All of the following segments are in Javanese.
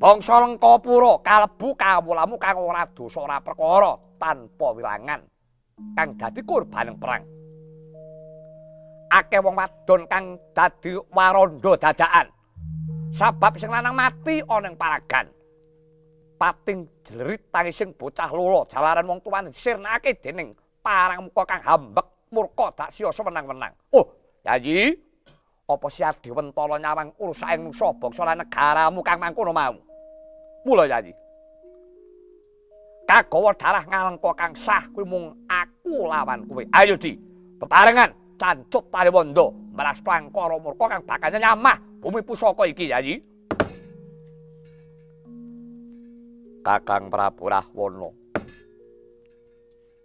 Bangsa Lengkapura kalebu kawulamu kang ora dosa ora perkara tanpa wilangan kang dadi korbaning perang. Akeh wong wadon kang dadi waranda dadakan. Sabab sing lanang mati ana ing paragan. Pating jlerit tangising bocah lolo jalaran wong tuwane disirnake dening parang muka kang hambek murka dak sia semenang-menang. Oh, Yayi, apa Siadi Wentara nyawang urusaning nusa bangsa lan negaramu kang mangkono mau? Mula Yayi. Kagawa darah Ngalengka kang sah kuwi mung aku lawan kowe. Ayo Di, bebarengan cancut Taliwanda meras prangkara murka kang bakal nyamah bumi pusaka iki Yayi. Kakang Prabu Rahwana.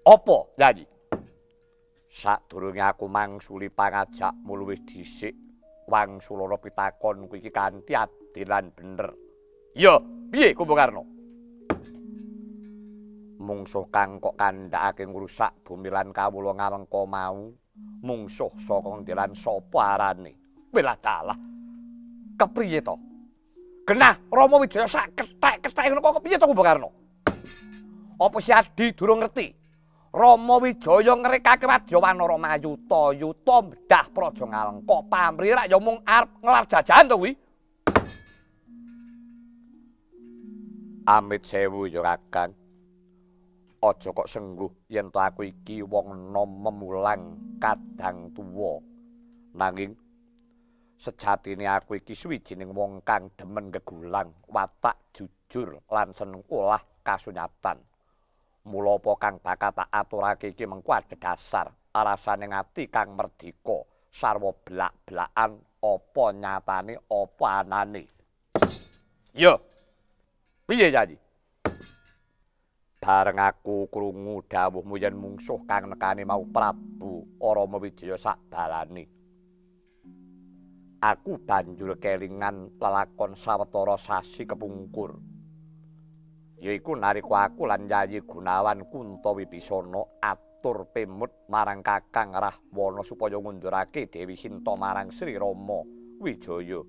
Apa Yayi? Sadurunge aku mangsuli pangajakmu luwih dhisik wangsulana pitakon kuwi iki kanthi adil lan bener. Ya, piye Kumbakarna? Mungsuh kang kok kandhakake ngrusak bumi lan kawula Ngalengka mau, mungsuh saka ngendi lan sapa arane? Welah dalah. Kepriye to? Genah Rama Wijaya sak kethek-kethek ngono kok piye to Kumbakarna? Apa Siadi durung ngerti? Rama Wijaya ngrekake wadya wanara mayuta, yuta mbedah praja Ngalengka, pamrih rak ya mung arep ngelar jajahan to kuwi. Amit sewu ya Kakang. Aja kok sengguh yen to aku iki wong enom memulang kadang tuwa. Nanging sejatine aku iki suwijining wong kang demen gegulang, watak jujur lan seneng olah kasunyatan. Mula apa kang bakal tak aturake iki mengko adhedhasar arasane ati kang merdika sarwa blak-blakan apa nyatane apa anane. Yo. Piye Yayi? Bareng aku krungu dawuhmu yen mungsuh kang nekani mau Prabu Rama Wijaya sak balane. Aku banjur kelingan lelakon sawetara sasi kepungkur. Yaiku nalika aku lan Yayi Gunawan Kuntawibisana atur pemut marang Kakang Rahwana supaya ngundurake Dewi Sinta marang Sri Rama Wijaya.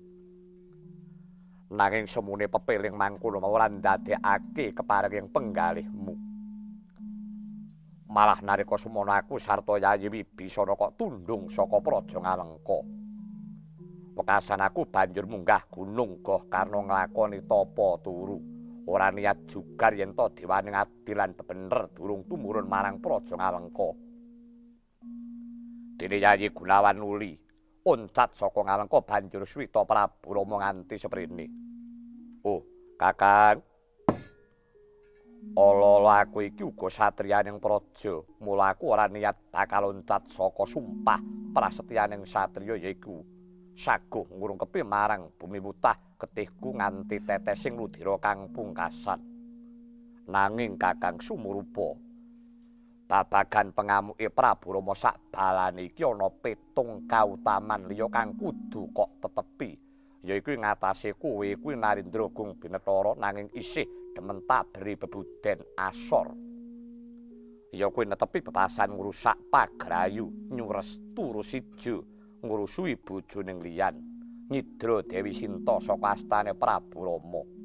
Nanging semune pepeling mangkono ora ndadekake keparenging penggalihmu. Malah nalika semono aku sarta Yayi Wibisana kok tundung saka praja Ngalengka. Wekasan aku banjur munggah gunung goh karena nglakoni tapa turu. Ora niat jugar yen to dewaning adil lan bebener durung tumurun marang praja Ngalengka. Dene Yayi Gunawan nuli oncat saka Ngalengka banjur swita Prabu Rama nganti seprene. Oh, Kakang. Ala aku iki uga satriyaning praja, mula aku ora niat bakal oncat saka sumpah prasetyaning satriya yaiku saguh ngurungkepi marang bumi mutah getihku nganti tetesing ludira kang pungkasan. Nanging Kakang sumurupa babagan pengamuke Prabu Rama sak balane iki ana pitung kautaman liya kang kudu kok tetepi, yaiku ngatasi kowe kuwi Narendra Gung Binetara nanging isih demen tak beri bebuden asor. Ya kuwi netepi bebasan ngrusak pagrayu, nyures turu sija, ngrusui bojoning liyan, nyidra Dewi Sinta saka astane Prabu Rama.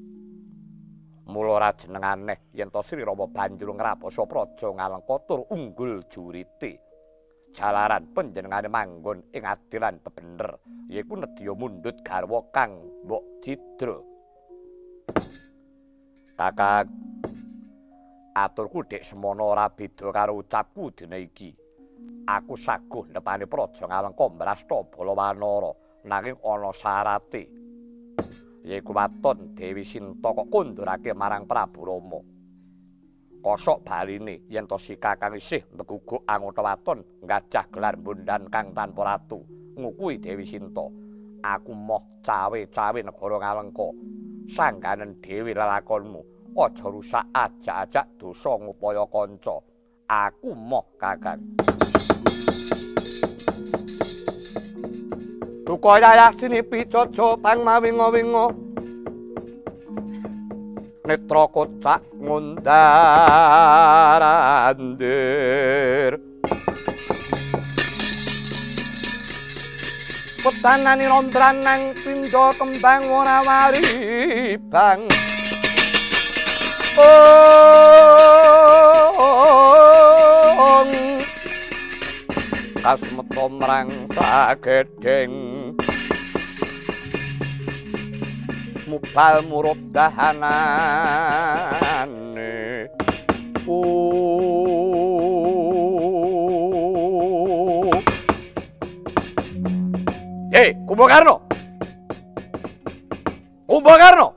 Mula ora jeneng aneh yen to Sri Rama banjur ngraposa praja Ngalengka tur unggul jurite. Jalaran panjenengane manggon ing adilan bebener, yaiku nedya mundhut garwa kang mbok cidra. Kakang, aturku dek semono ora beda karo ucapku dina iki. Aku saguh nepani praja Ngalengka mrasta Balawanara, nanging ana syarate. Yaiku waton Dewi Sinta kok kondurake marang Prabu Rama. Kosok baline yen to si Kakang isih mbeguguk anggota waton gajah gelar bondan kang tanpa ratu, ngukui Dewi Sinta. Aku moh cawe-cawe negara Ngalengka. Sangganen dhewe lelakonmu, aja rusak ajak-ajak dosa ngupaya kanca. Aku moh Kakang. Duka yayah sinipi jaja pang mawinga-winga. Netra kocak ngundarandir. Petanani rombran nang pindha kembang ora wali bang. Kasmeta mrang sagedheng mubal murup dahanane Kumbakarna Kumbakarna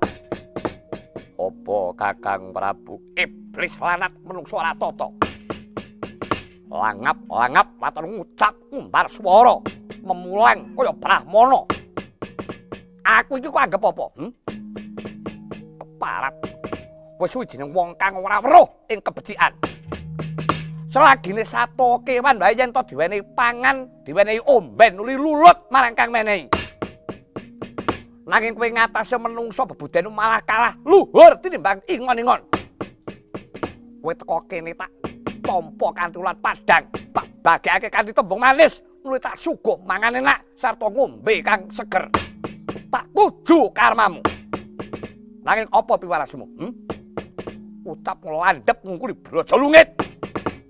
apa Kakang Prabu iblis lanat menungso ora tata langap matur ngucap ngumbar swara memulang kaya brahmana aku iki kok anggap apa keparat wis suwijining wong kang ora weruh ing kebecikan selagine sato kewan wae yen to diwenehi pangan diwenehi omben nuli lulut marang kang menehi nanging kowe ngatasé menungso bebudene malah kalah luhur tinimbang ingon-ingon kowe teko kene tak tampa kanthi ulat padang tak bagekake kanthi tembung manis nuli tak suguh mangan enak sarta ngombe kang seger tak tuju karmamu nanging apa piwarasmu ucap landhep ngungkuli braja lungit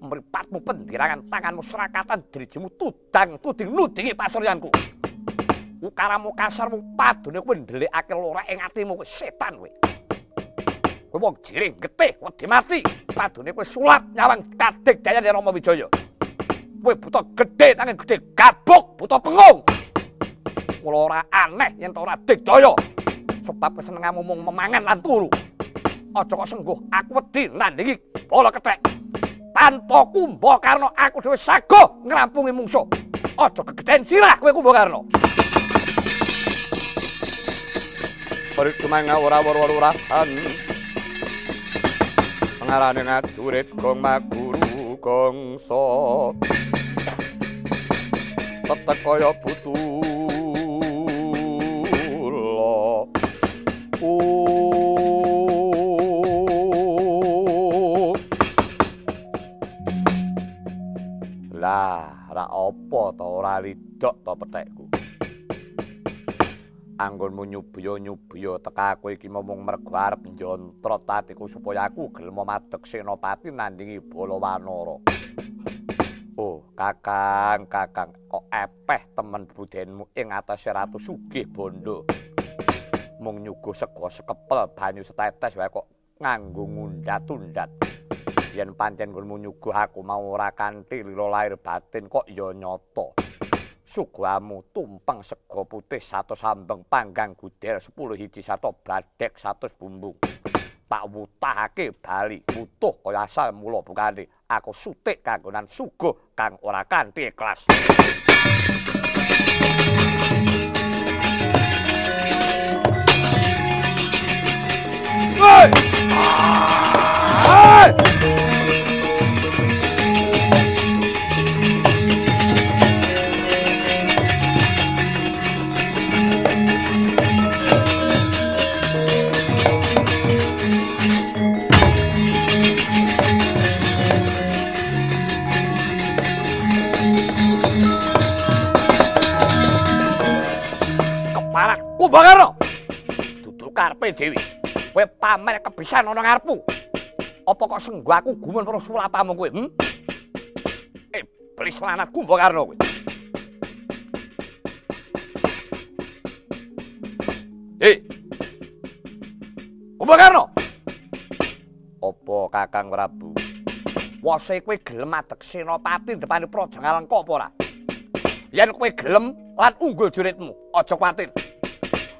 mripatmu pendirangan tanganmu serakatan drijimu tudang tuding nudingi pasuryanku ukaramu kasarmu padune kowe ndelikake lorek ing atimu kowe setan kowe kowe wong jiring getih wedi mati padune kowe sulap nyawang kadek dayane Rama Wijaya kowe buta gedhe nanging gedhe gabuk buta pengung mula ora aneh yen to ora digdaya sebab kesenenganmu mung memangan lan turu aja kok sengguh aku wedi nandingi bola kethek tanpa Kumbakarna aku dhewe saguh ngrampungi mungsuh aja kegeden sirah kowe Kumbakarna Percuma ora war-warahan pengarane ngajurit gong maguru gongso tetek kaya butula lah ra apa to ora lidok to petekku anggonmu nyubiya teka kowe iki momong mergo arep njontrot atiku supaya aku gelem madeg senopati nandingi Balawanara. Oh, Kakang kok epeh temen budenmu ing atase Ratu Sugih Bondo. Mung nyuguh sego sekepel banyu setetes wae kok nganggo ngundat-undat. Yen pancen nggonmu nyuguh aku mau ora kanthi lira lahir batin kok ya nyata. Suguhamu tumpeng sego putih 100 sambeng panggang gudel 10 hiji sato bladek 100 bumbung tak wutahake bali utuh kaya asal mula bukane aku sutik kanggonan suguh kang ora kanthi ikhlas Hei! Hei! Kumbakarna dudu karepe dhewe kowe pamer kebisan ana ngarepmu apa kok senggo aku gumun karo sulapamu kowe iblis lanat Kumbakarna kowe Kumbakarna apa Kakang Prabu wase kowe gelem madeg senopati depane Praja Ngalengka apa ora yen kowe gelem lan unggul juritmu aja kuwatir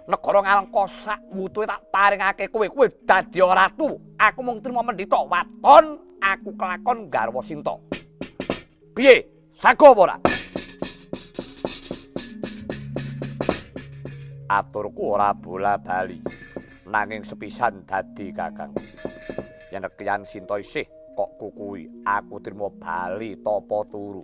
negara Ngalengka sak wutuhe tak paringake kowe dadi ratu aku mung trima mendhita waton aku kelakon garwa Sinta piye sago apa ora aturku ora bola bali nanging sepisan dadi Kakang yen kian Sinta isih kok kukuwi aku trima bali tapa turu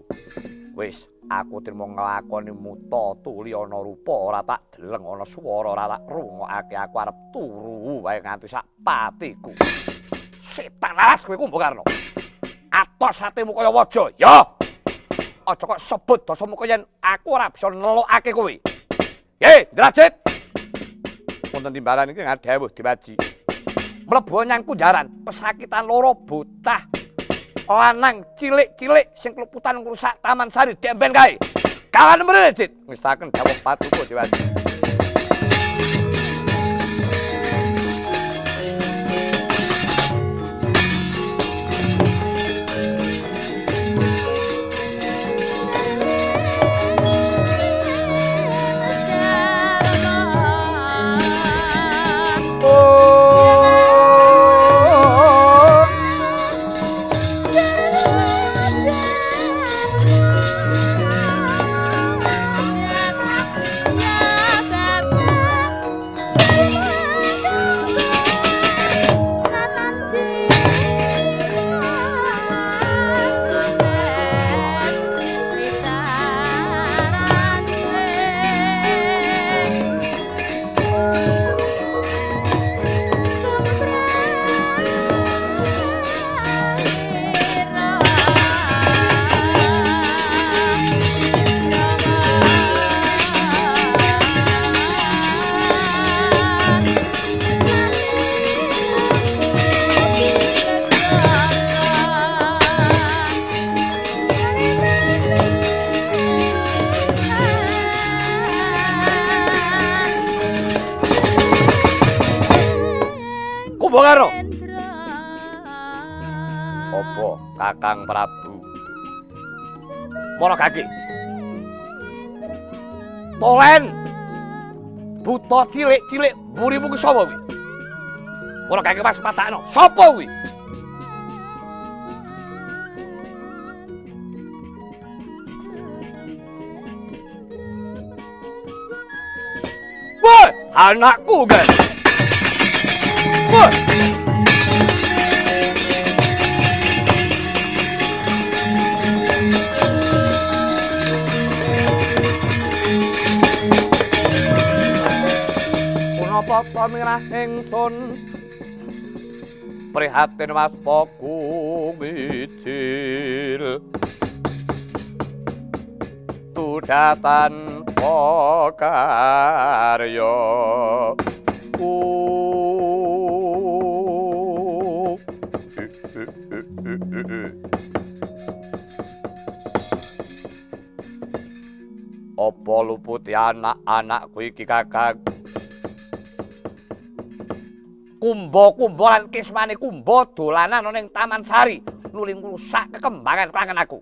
wis aku trimo nglakoni muta tuli ana rupa ora tak deleng ana swara ora tak rungokake aku arep turu wae nganti sak patiku setan alas kowe Kumbakarna atos atimu kaya waja ya aja kok sebut dosamu kaya yen aku ora bisa nelokake kowe Drajit wonten timbalan iki ngadhewuh diwaji mlebu nyang kunjaran pesakitan loro bocah lanang cilik-cilik sing kleputan ngrusak Taman Sari demben kae. Kawan mrejit ngestaken dawuh Paduka Dewadi. Karo apa Kakang Prabu Monogagi Tolen buta cilik-cilik murimu ki sapa kuwi Monogagi pas patakno sapa kuwi Wah anakku kan Wah Punapa pamirah ingsun prihatin Mas Poku ngicil tudatan pokarya apa luputi anak-anakku iki Kakang kumba-kumba lan kismane kumba dolanan ning Taman Sari nuli ngrusak kekembangan klangen aku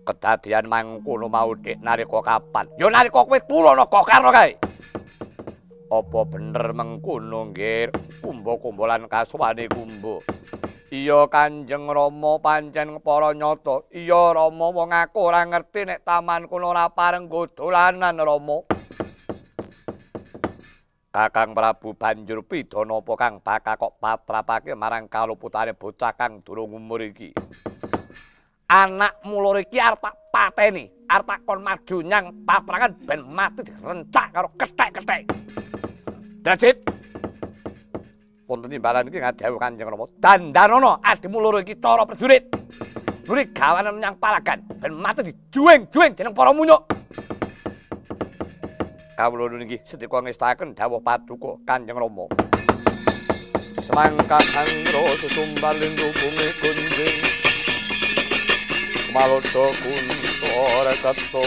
kedadian mangkono mau dik nalika kapan ya nalika kowe turu ana Gokarna kae apa bener mengkono nggih kumba-kumba lan kaswane kumba iya Kanjeng Rama pancen para nyata iya Rama wong aku ora ngerti nek taman kono ora pareng nggo dolanan Rama Kakang Prabu banjur pidana apa kang bakal kok patrapake marang kaluputane bocah kang durung umur iki anakmu loro iki arep tak pateni arep tak kon maju nyang paprangan ben mati direncak karo kethek-kethek Dajit wonten timbalan iki ngadhawuh Kanjeng Rama dandanana adimu loro iki cara prajurit nuri gawanen nyang palagan ben mati dijueng-jueng dening para munyuk kawula niki setika ngestaken dawuh Paduka Kanjeng Rama semangka angro susumbalin rupune gunjing malodo kuntora kato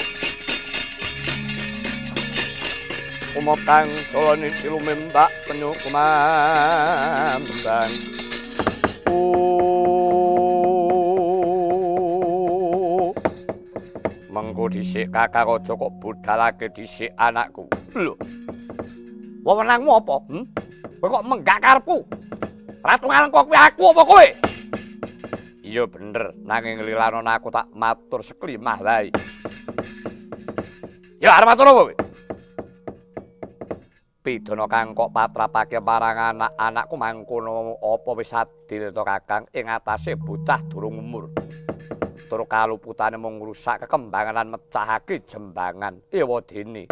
umokang soloni silumembak penyukumambang mengko dhisik Kakang aja kok budhalake dhisik anakku lho wewenangmu apa kowe kok menggak karepku Ratu Ngalengka kuwi aku apa kowe iya bener nanging lilanon aku tak matur seklimah wae ya arep matur apa kowe pidana kang kok patrapake marang anak-anakku mangkono apa wis adil to Kakang ing atase bocah durung umur tur kaluputane mung ngrusak kekembangan lan mecahake jembangan ewadene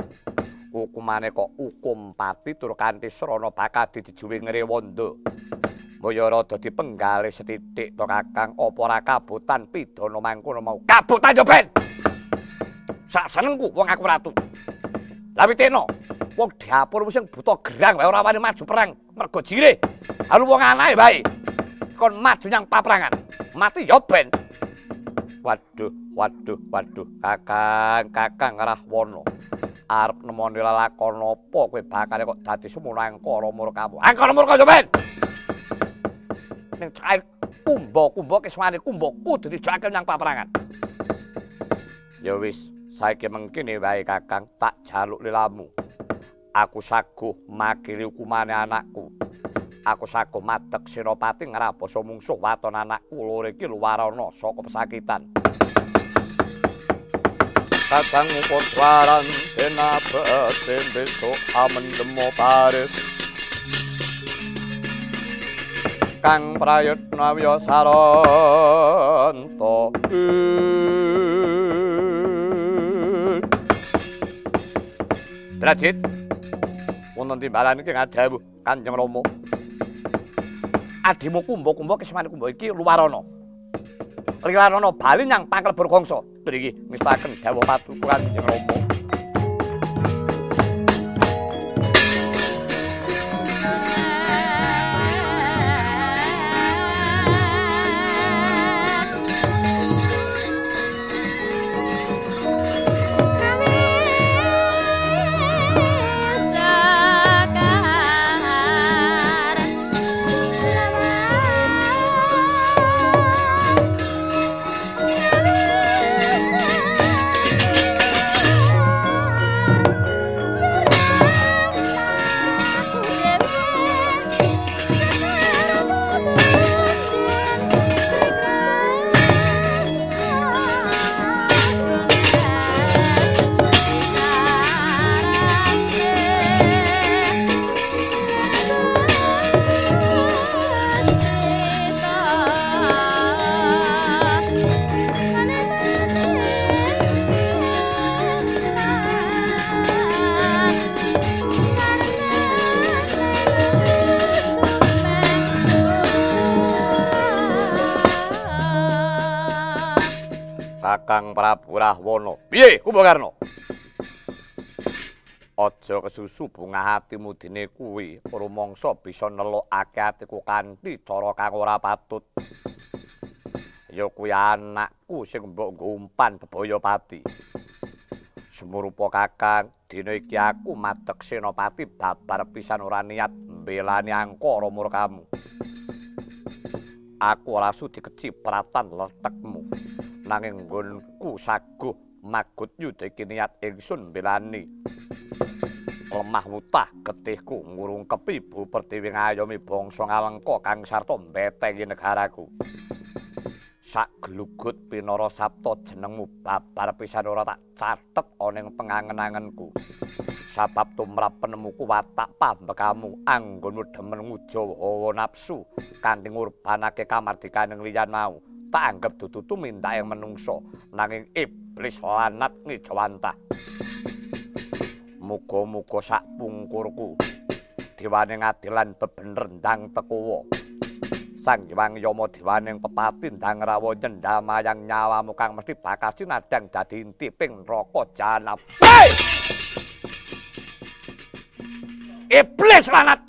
hukumane kok hukum pati tur kanthi srana bakal dijuwe ngrewanda mbaya rada dipenggalih setitik to Kakang apa ora kabutan pidana mangkono mau kabutan yo ben sak senengku wong aku ratu lha piteno Wong dapur sing buta gerang wae ora wani maju perang mergo jire. Halu wong anake bae. Kon maju nyang paprangan. Mati ya ben. Waduh, Kakang Rahwana. Arep nemoni lelakon apa kowe bakal kok dadi semono angkara murkamu. Angkara murka ya ben. Ning cair kumba keswane kumba kudu dijake nyang paprangan. Ya wis, saiki mengkene wae Kakang, tak jaluk lilamu. Aku saguh makili hukumane anakku. Aku saguh madeg Senopati ngraboso mungsuh waton anakku loro iki luwarana saka pesakitan. Kakang Putwaran denabete besok amendemo paris. Kang Prayitna Wiyasaranto. Drajit. Wonten timbalan iki ngadhawuh Kanjeng Rama. Adimu kumba kesmane kumba iki luwarana. Lilarana bali nyang Pangklebur Gangsa. Mriki ngestaken dawuh patuku Kanjeng Rama. Kakang Prabu Rahwana. Piye Kumbakarna? Aja kesusu bungah atimu dene kuwi, rumangsa bisa nelokake atiku kanthi cara kang ora patut. Ya kuwi anakku sing mbok nggo umpan bebaya pati. Semurupa Kakang, dina iki aku madeg Senopati babar pisan ora niat mbelani angkara murkamu. Aku ora sudi kecipratan letekmu. Nanging nggonku saguh magut yudha iki niat ingsun mbelani. Lemah mutah getihku ngurungkepi Bu Pertiwi ngayomi bangsa Ngalengka kang sarta mbetengi negaraku. Sak glugut pinara sapta jenengmu babar pisan ora tak catet ana ing pengangen-angenku. Sabab tumrap penemuku watak pambekamu anggonmu demen ngujawa hawa nafsu kanthi ngurbanake kamardikaning liyan mau. Tak anggap dudu tumindak yang menungso nanging iblis lanat ngejawantah. Muga-muga sak pungkurku dewane ngadilan bebener ndang tekuwa. Sang Hyang Yama dewaning pepati ndang rawa nyendamayang nyawamu kang mesti bakal sinadang dadi inti ping neraka jahanam. Hei! Iblis lanat!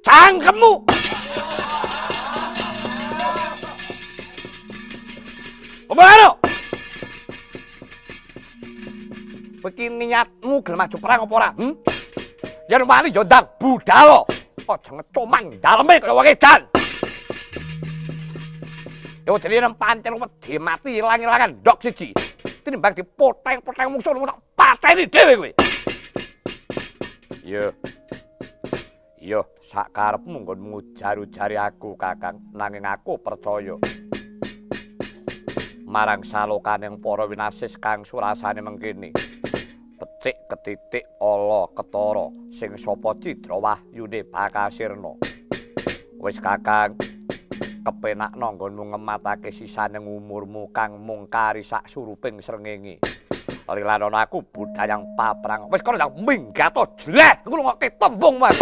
Cangkemmu! Kumbakarna! Iki niatmu gelem maju perang apa ora? Yen wani yo ndang budal. Aja ngecomang daleme kaya wong edan. Yo jenenge pancen wedi mati ilang-ilangan ndok siji. Tinimbang dipoteng-poteng musuh tak pateni dhewe kowe. Yo, sak karepmu nggon ngujar-ujari aku, Kakang, nanging aku percaya. Marang salokaning para winasis kang surasane mengkini. Becik ketitik ala ketara sing sapa Cidra Wahyune Bakasirna. Wis Kakang, kepenakna nggonmu ngematake sisaning umurmu kang mung kari sak suruping srengenge. Lilanon aku budayang paprang. Wis kono nang minggat to jleh ngrungokke tembung Mas.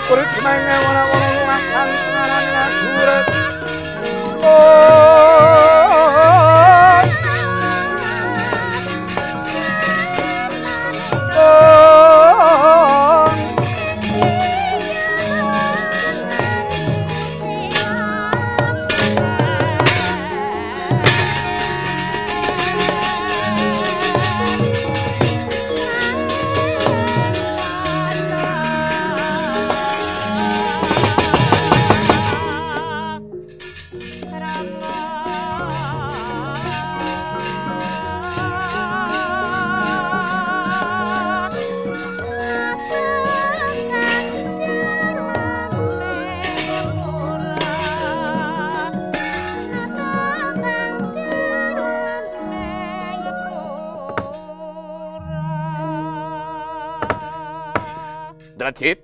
Uri dimana wana-wana makan senarana surat. Drajit,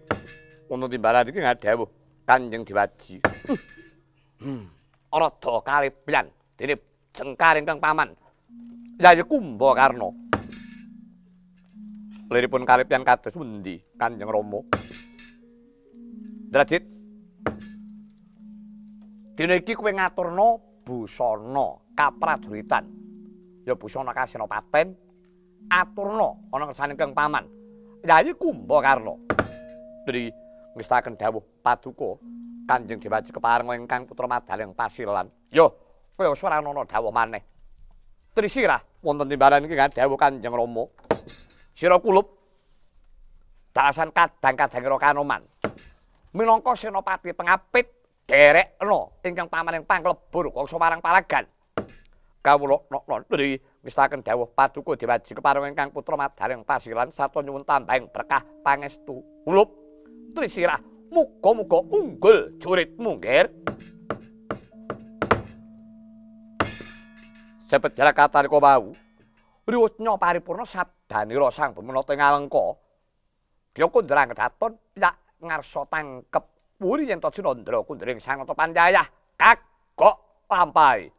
ono timbalan iki ngadhawuh Kanjeng Diwaji. Arada kalipyan dene jengkar ingkang paman Yayi Kumbakarna. Liripun kalipyan kados pundi Kanjeng Rama? Drajit, dina iki kowe ngaturna busana kaprajuritan. Ya busana Kasenopaten aturna ana ngersane ingkang paman Yayi Kumbakarna. Dadi ngestaken dawuh paduka Kanjeng Diwaji keparenga ingkang putra madaling pasilan. Yo, kaya ora ana dawuh maneh. Trisirah wonten timbalan iki dawuh Kanjeng Rama. Sira kulup dalasan kadang-kadang ira Kanoman. Minangka senopati pengapit derekna ingkang pamaning panglebur kangsa marang palagan. Kawula dadi ngestaken dawuh paduka Diwaji keparenga ingkang putra madaling pasilan sarta nyuwun tambahing berkah pangestu. Kulup Trisirah, muga-muga unggul juritmu, Nger. Sepet jarak katarika wau, riwusnya paripurna sadanira sang Bumenata ing Alengka. Kya kundrang kedaton yak ngarsa tangkep wuri yen to Cinandra kundring sang Nata Panjayah kagok lampahi.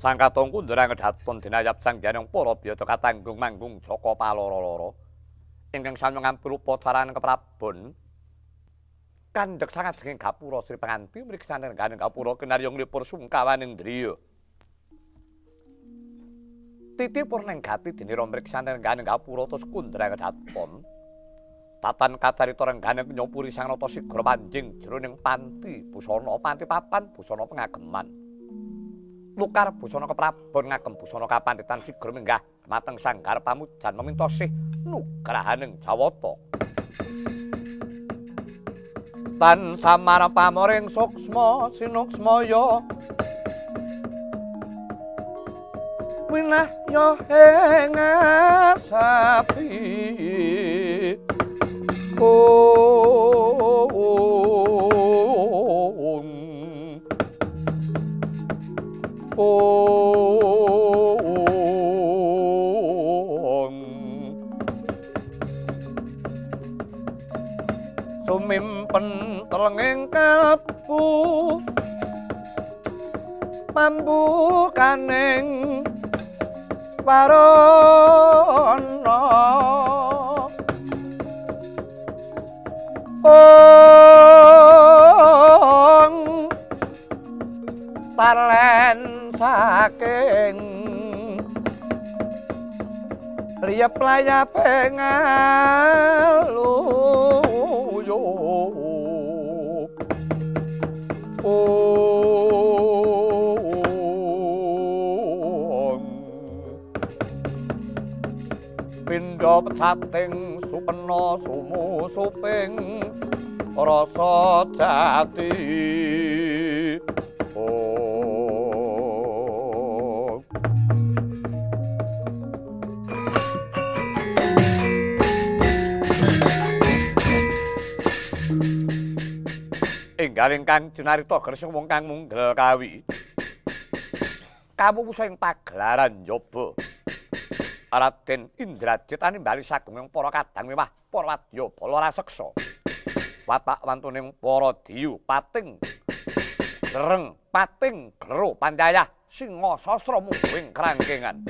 Sang katong kunderang kedaton dinayap sang janeng para biyata katanggung manggung Jaka Paloro-loro. Ingkang sami ngampil upacara keprabon kandhek sangajenging gapura Sri Panganti mriksaning rengganing gapura kinaryonipun sungkawaning driya. Titipun nenggati dinira mriksaning rengganing gapura tos kunderang kedaton. Tatan kacarita rengganing nyopuri sang nata sigra manjing jroning panti busana panti papan busana pengageman. Lukar busana keprabon ngagem busana kapanditan sigra minggah mateng sanggar pamujan memintosih nugrahaning Jawata. Tan samar pamoring suksma sinuksmaya winah yo ing sapi sumimpen telenging kalbu pambukaning warana talen saking liyep layap ngaluyup pindha pecating supena sumusuping rasa jati enggaling kang junarita gresik wong kang munggel kawi kawuwusing pagelaran njaba Raden Indrajit animbali sagunging para kadang mewah para wadya bala raseksa watak wantuning para diyu pating dereng pating gero pancayah singa sasra mungguing krangkengan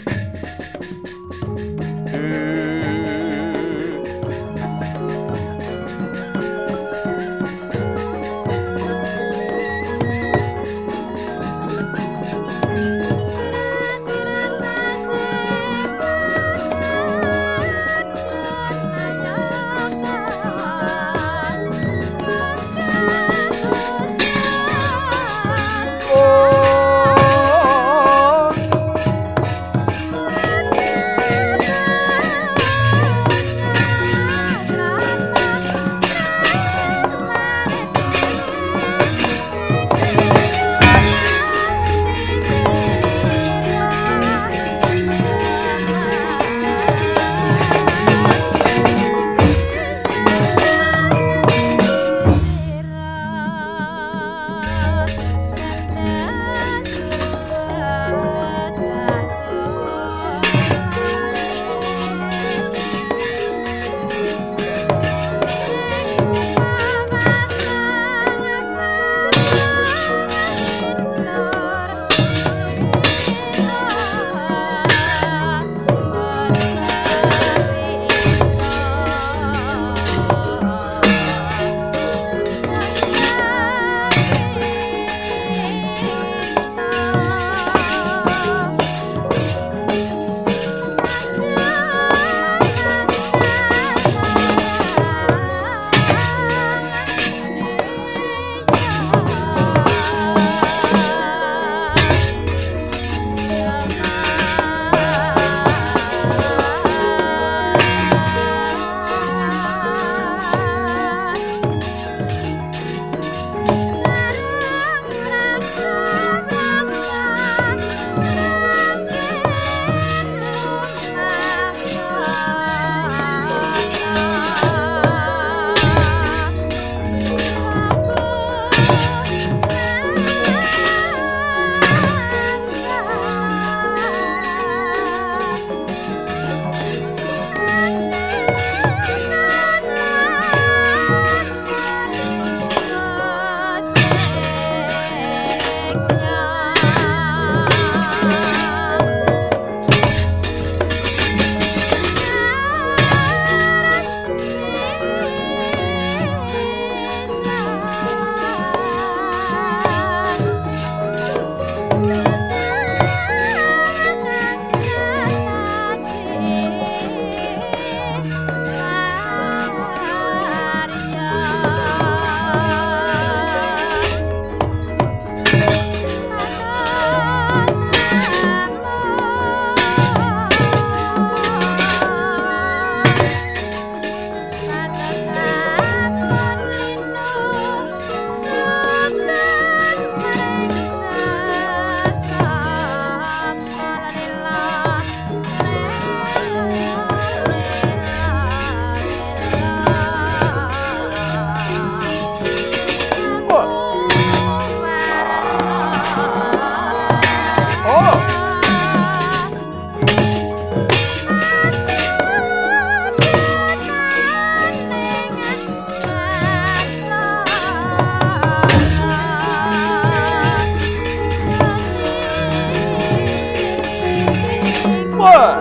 Wah!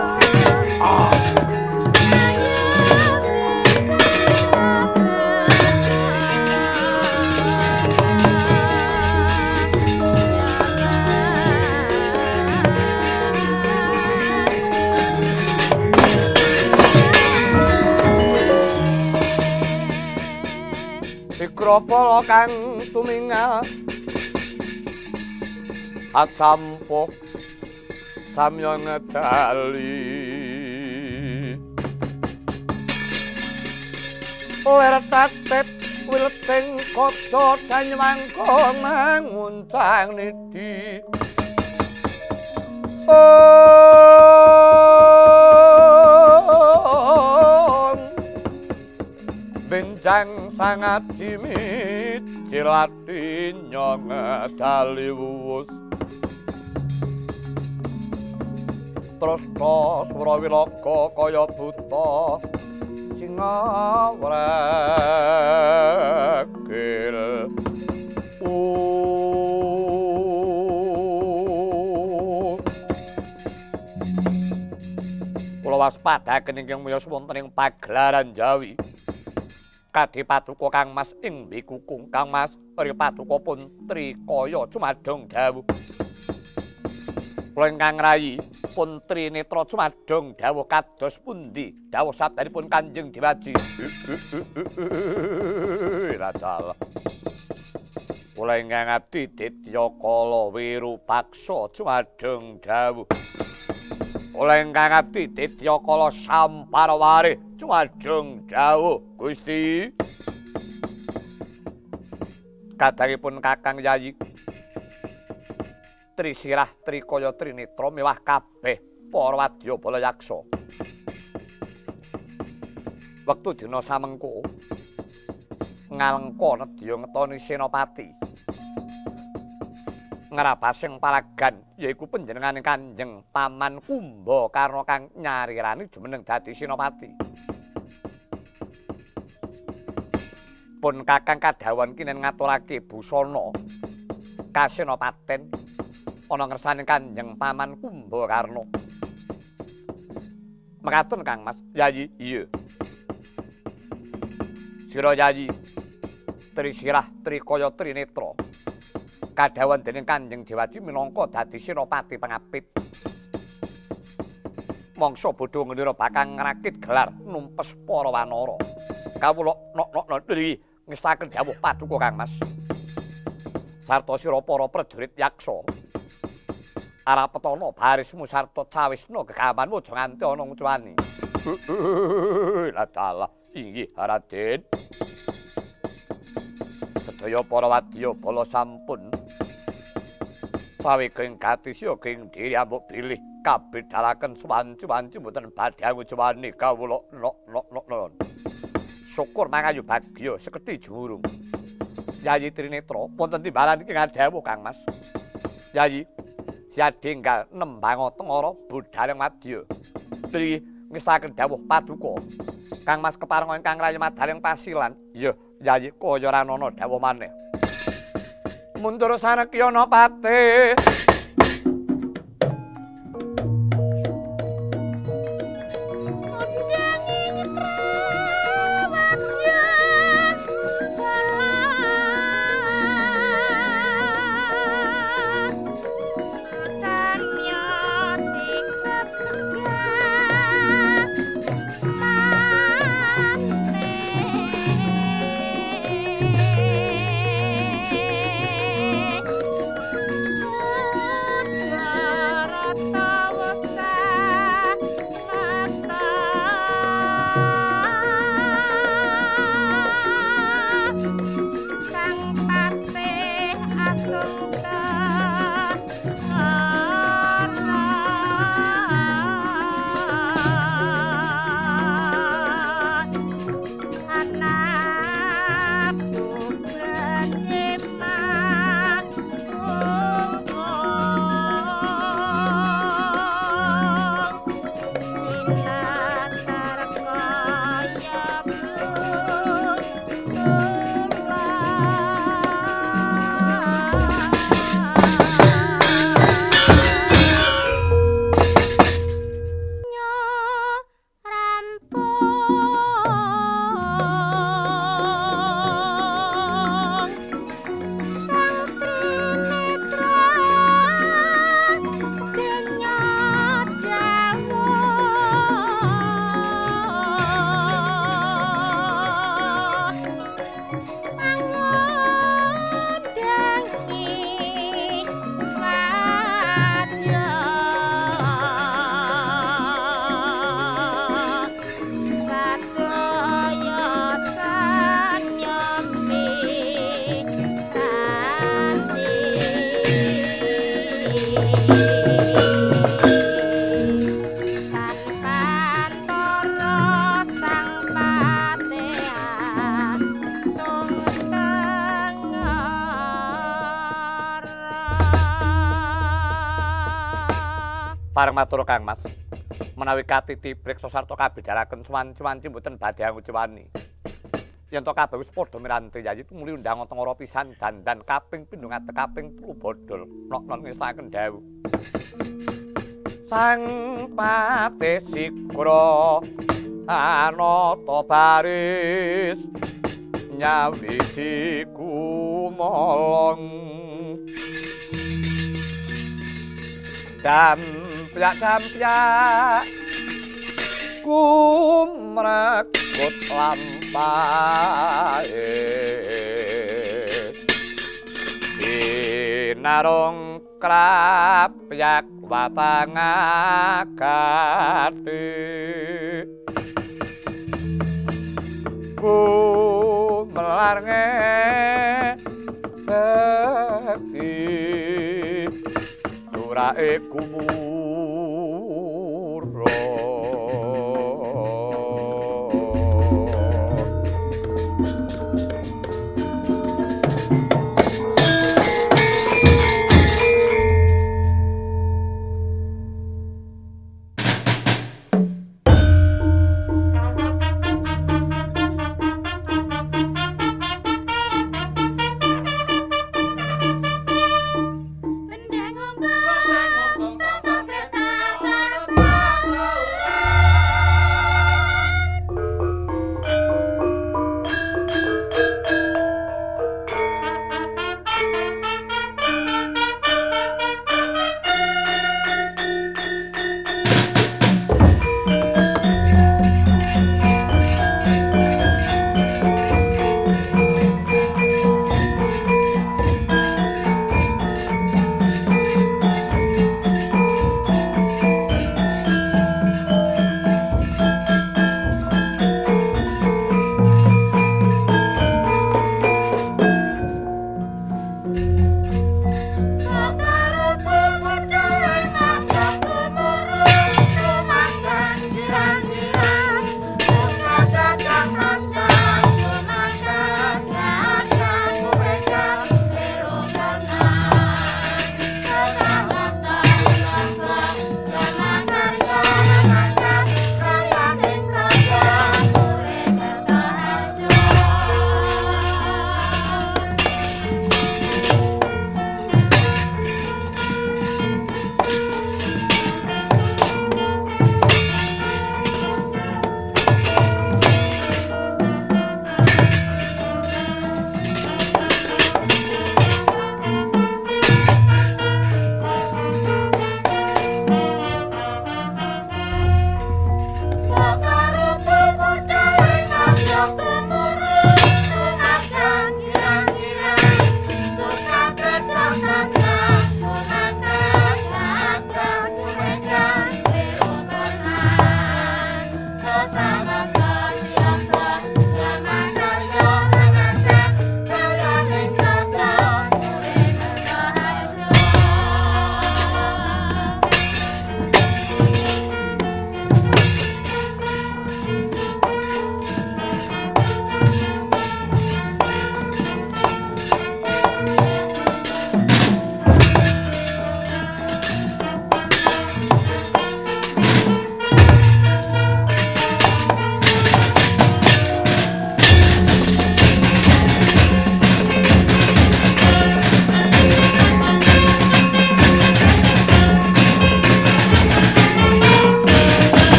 Ikropala kang tumingal asampo samya ngedali ler tatet wileting kaca danyemangka manguncang nidi benjang sangat jimit cilati nyong dali wuwus tresna Surawilaga kaya buta singa wregil kula waspadaken ingkang miyos wonten ing pagelaran Jawi Kadhi Paduka kangmas ing Bikukung kangmas Ri Paduka Puntri kaya cumadong dawuh kula ingkang rayi Puntri Netra cumadong dawuh kados pundi dawuh sabdanipun Kanjeng Diwaji Radal kula ingkang abdi Ditya Kala Wirupaksa cumadong dawuh kula ingkang abdi Ditya Kala Samparawari cumadong dawuh Gusti kadangipun Kakang Yayi Trisirah Trikaya Trinitra mewah kabeh para wadyabala yaksa wektu dina samengko ngalengka nedya ngetoni Senopati ngrabasing palagan yaiku panjenenganing Kanjeng Paman Kumbakarna kang nyarirani jumeneng dadi Senopati pun Kakang kadhawan kinen ngaturake busana kasenopaten ana ngersane Kanjeng Paman Kumbakarna. Mekaten Kang Mas, Yayi, iya. Sira Yayi Trisirah Trikaya Trinetra kadhawan dening Kanjeng Dewaji minangka dadi senopati pangapit. Mangsa bodho ngendira bakal ngrakit gelar numpes para wanara. Kawula nok ngestaken dawuh Paduka Kang Mas. Sarta sira para prajurit yaksa. Arapetana barismu sarta cawisna kegamanmu aja nganti ana ngucuwani. Ladalah inggih Raden. Sedaya para wadyabala sampun saweging gatisya ing diri ambuk bilih kabedharaken suwanci-wanci mboten badhe ngucuwani kawula nok. Syukur mangayu bagya sekedhi jurung. Yayi Trinetra wonten timbalan iki ngadhawuh Kang Mas. Yayi Siadenggal nembang tengara budhaling madya. Tri ngestaken dawuh Paduka. Kang Mas keparenga ingkang rayi madaling pasilan. Ya, Yayi kaya ranana dawuh maneh. Mundur sarekyana Pate. Pareng matur Kang Mas. Menawi katiti breksa sarta kabedharaken cuwan-cuwanci mboten badhe ngucapani. Yen to kabeh wis padha miranti yayi tumuli undang tengara pisan dandan kaping pindho ngadeg kaping 3 bodol. Nok-nok ngestaken dawuh. Sang Patih Sigra anata baris nyawiji kumolong dampyak kumrakut lampahe binarung krapyak watangakati kumlarnge sekti surake kumuro Pendang ngongkong tongko kereta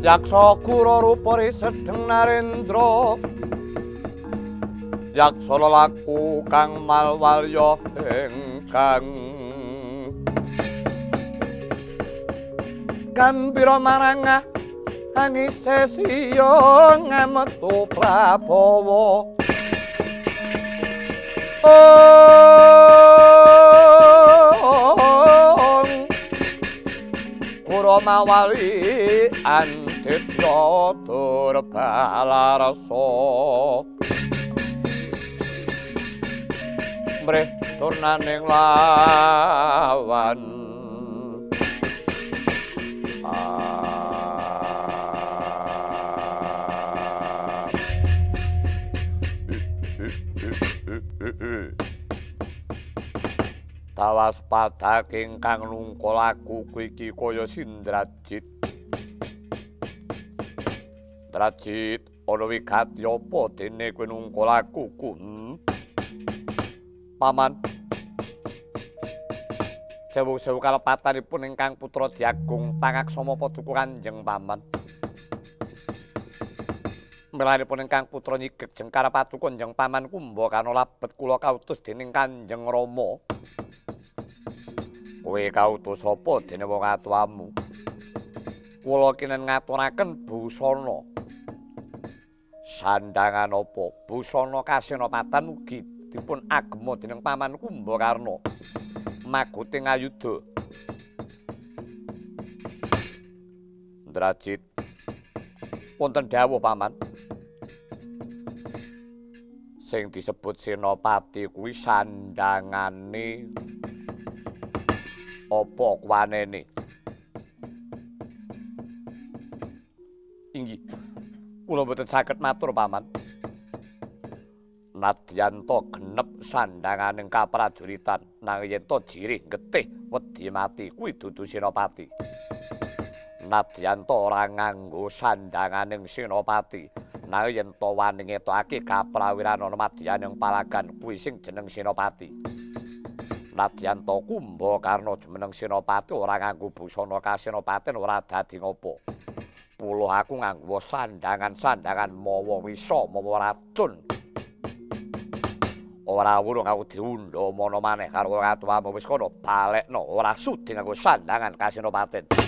Yaksa kura rupane sedheng narendra yaksa lelaku kang malwalya ingkang gambira marang angise siya ngametu Prabawa Kura mawali antitya durbalarasa mrih turnaning lawan tawas padaking kang nungkolaku iki kaya Sindrajit. Drajit ana wigati apa dene kowe nungkolaku Paman. Sewu-sewu kalepatanipun ingkang putra Diagung pangaksama paduka Kanjeng Paman. Melanipun ingkang putra Nyigek Jengkar paduka Kanjeng Paman Kumbakarna labet kula kautus dening Kanjeng Rama. Kowe kautus apa dene wong atuwamu? Kula kinen ngaturaken busana. Sandangan apa? Busana kasenopatan ugi dipun agema dening Paman Kumbakarna. Maguting ayuda. Drajit. Wonten dawuh Paman. Sing disebut Senopati kuwi sandhangane apa kuwanene? Inggih. Kula boten saged matur paman. Nadyan to genep sandhanganing kaprajuritan nanging yen to jirih getih wedi mati kuwi dudu Senopati. Nadyan to ora nganggo sandhanganing Senopati nanging yen to wani ngetokake kaprawiran ana madyaning palagan kuwi sing jeneng Senopati. Nadyan to Kumbakarna jumeneng Senopati ora nganggo busana kasenopaten ora dadi ngopo. Pulo aku nganggo sandhangan-sandhangan mawa wisa mawa racun. Ora urung aku diundha mono maneh karo katuamu wis kono balekno ora sudi nganggo sandhangan kasenopaten.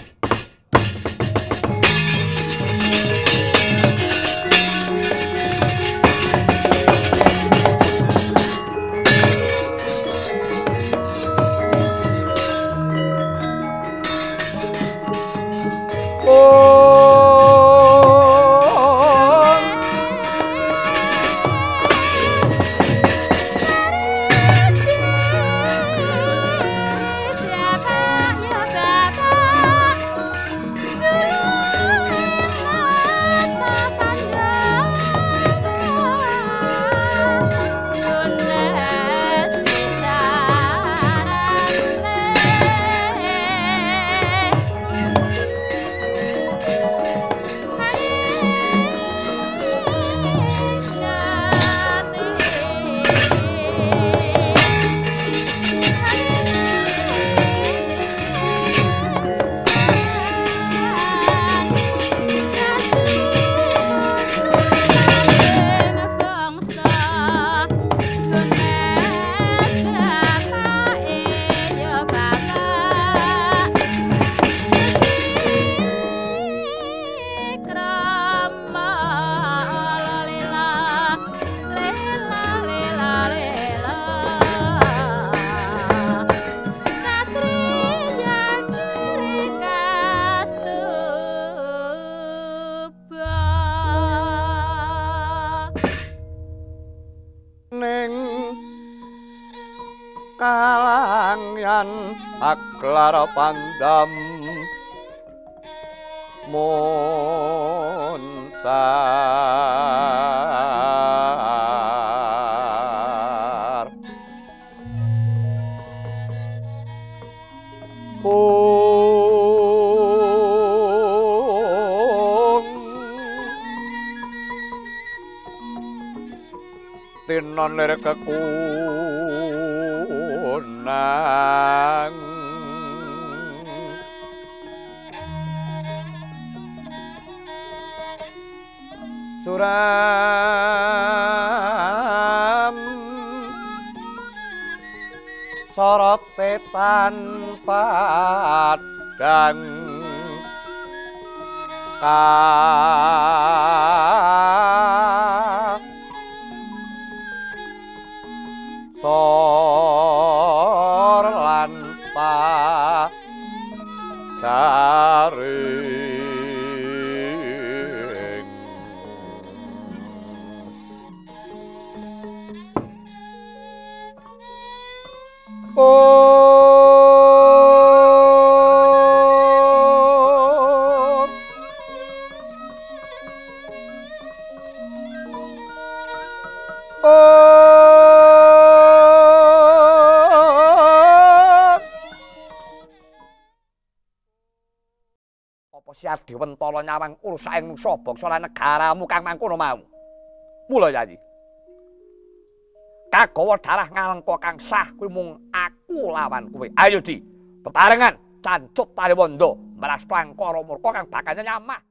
Kalangyan aklar pandam moncar tinon lir kekunang suram sorote tanpa padang sor lan pajaring apa Siadi Wentala nyawang ursaing nungsa bangsa lan negaramu kang mangkono mau. Mula Yayi. Kagawa darah ngalengka kang sah kuwi mung aku lawan kowe. Ayo Di, bebarengan cancut tali wanda meras prangkara murka kang bakal nyamah.